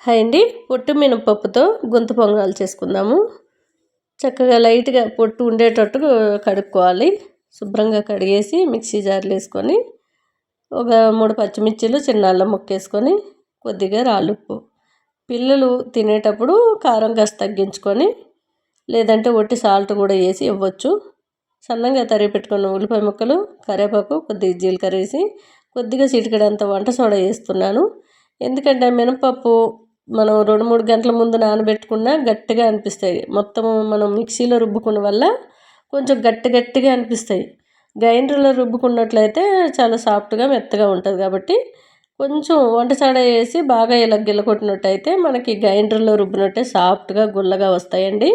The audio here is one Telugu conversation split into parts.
హాయ్ అండి. పొట్టు మినపప్పుతో గుంత పొంగనాలు చేసుకుందాము. చక్కగా లైట్గా పొట్టు ఉండేటట్టు కడుక్కోవాలి. శుభ్రంగా కడిగేసి మిక్సీ జార్లో వేసుకొని ఒక 3 పచ్చిమిర్చీలు చిన్న అల్లం ముక్క వేసుకొని కొద్దిగా రాళ్ళుప్పు. పిల్లలు తినేటప్పుడు కారం కాస్త తగ్గించుకొని లేదంటే ఒట్టి సాల్ట్ కూడా వేసి ఇవ్వచ్చు. సన్నగా తరిగి పెట్టుకున్న ఉల్లిపాయ ముక్కలు, కరివేపాకు, కొద్దిగా జీలకర్ర వేసి కొద్దిగా చిటికెడంత వంట సోడా వేస్తున్నాను. ఎందుకంటే మినపప్పు మనం 2-3 గంటల ముందు నానబెట్టుకున్నా గట్టిగా అనిపిస్తాయి. మొత్తం మనం మిక్సీలో రుబ్బుకున్న వల్ల కొంచెం గట్టిగా అనిపిస్తాయి. గ్రైండర్లో రుబ్బుకున్నట్లయితే చాలా సాఫ్ట్గా మెత్తగా ఉంటుంది. కాబట్టి కొంచెం వంట సోడా వేసి బాగా ఇలా గిల్లకొట్టినట్టయితే మనకి గ్రైండర్లో రుబ్బినట్టే సాఫ్ట్గా గుల్లగా వస్తాయండి.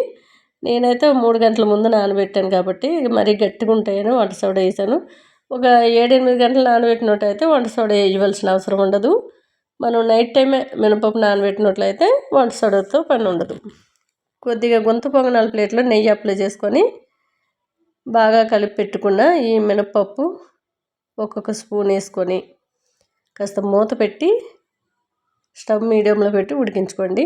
నేనైతే 3 గంటల ముందు నానబెట్టాను కాబట్టి మరీ గట్టిగా ఉంటాయని వంట సోడా వేసాను. ఒక 7-8 గంటలు నానబెట్టినట్టయితే వంట సోడా వేయవలసిన అవసరం ఉండదు. మనం నైట్ టైమే మినపప్పు నానబెట్టినట్లయితే వంట సోడాతో పని ఉండదు. కొద్దిగా గుంత పొంగనాల ప్లేట్లో నెయ్యి అప్లై చేసుకొని బాగా కలిపి పెట్టుకున్న ఈ మినపప్పు ఒక్కొక్క స్పూన్ వేసుకొని కాస్త మూత పెట్టి స్టవ్ మీడియంలో పెట్టి ఉడికించుకోండి.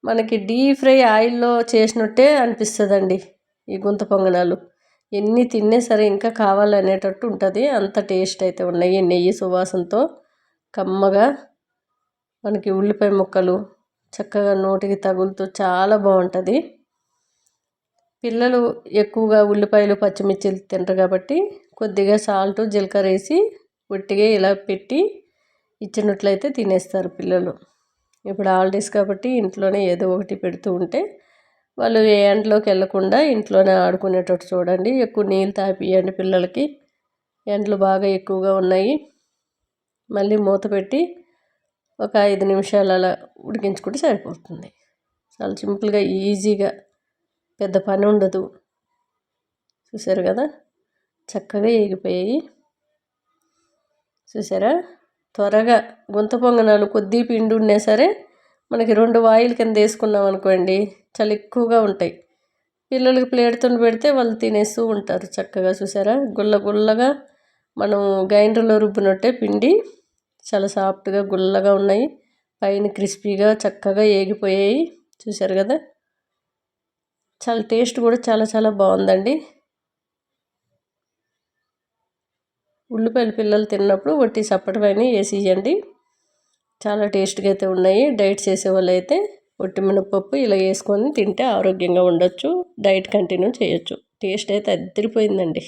మనకి డీప్ ఫ్రై ఆయిల్లో చేసినట్టే అనిపిస్తుందండి ఈ గుంత పొంగనాలు. ఎన్ని తిన్నే సరే ఇంకా కావాలనేటట్టు ఉంటుంది. అంత టేస్ట్ అయితే ఉన్నాయి. నెయ్యి సువాసనతో కమ్మగా మనకి ఉల్లిపాయ ముక్కలు చక్కగా నోటికి తగులుతూ చాలా బాగుంటుంది. పిల్లలు ఎక్కువగా ఉల్లిపాయలు పచ్చిమిర్చిలు తింటారు కాబట్టి కొద్దిగా సాల్ట్ జీలకర్ర వేసి ఒట్టిగా ఇలా పెట్టి ఇచ్చినట్లయితే తినేస్తారు పిల్లలు. ఇప్పుడు హాలిడేస్ కాబట్టి ఇంట్లోనే ఏదో ఒకటి పెడుతూ ఉంటే వాళ్ళు ఏ ఎండలోకి వెళ్ళకుండా ఇంట్లోనే ఆడుకునేటట్టు చూడండి. ఎక్కువ నీళ్ళు తాపియండి పిల్లలకి. ఎండలు బాగా ఎక్కువగా ఉన్నాయి. మళ్ళీ మూత పెట్టి ఒక 5 నిమిషాలు అలా ఉడికించుకుంటే సరిపోతుంది. చాలా సింపుల్గా ఈజీగా పెద్ద పని ఉండదు. చూసారు కదా చక్కగా ఏగిపోయాయి. చూసారా త్వరగా గుంత పొంగనాలు కొద్ది పిండి ఉన్నా సరే మనకి 2 వాయిల్ కింద వేసుకున్నాం అనుకోండి చాలా ఎక్కువగా ఉంటాయి. పిల్లలకి ప్లేట్తో పెడితే వాళ్ళు తినేస్తూ ఉంటారు చక్కగా. చూసారా గుల్లగా మనం గ్రైండర్లో రుబ్బినట్టే పిండి చాలా సాఫ్ట్గా గుల్లగా ఉన్నాయి. పైన క్రిస్పీగా చక్కగా ఏగిపోయాయి. చూసారు కదా చాలా టేస్ట్ కూడా చాలా బాగుందండి. ఉల్లిపాయలు పిల్లలు తిన్నప్పుడు వట్టి చప్పటి పైన వేసి ఇవ్వండి. చాలా టేస్ట్గా అయితే ఉన్నాయి. డైట్ చేసేవాళ్ళు అయితే ఒట్టి మినపప్పు ఇలా వేసుకొని తింటే ఆరోగ్యంగా ఉండొచ్చు. డైట్ కంటిన్యూ చేయొచ్చు. టేస్ట్ అయితే అదిరిపోయిందండి.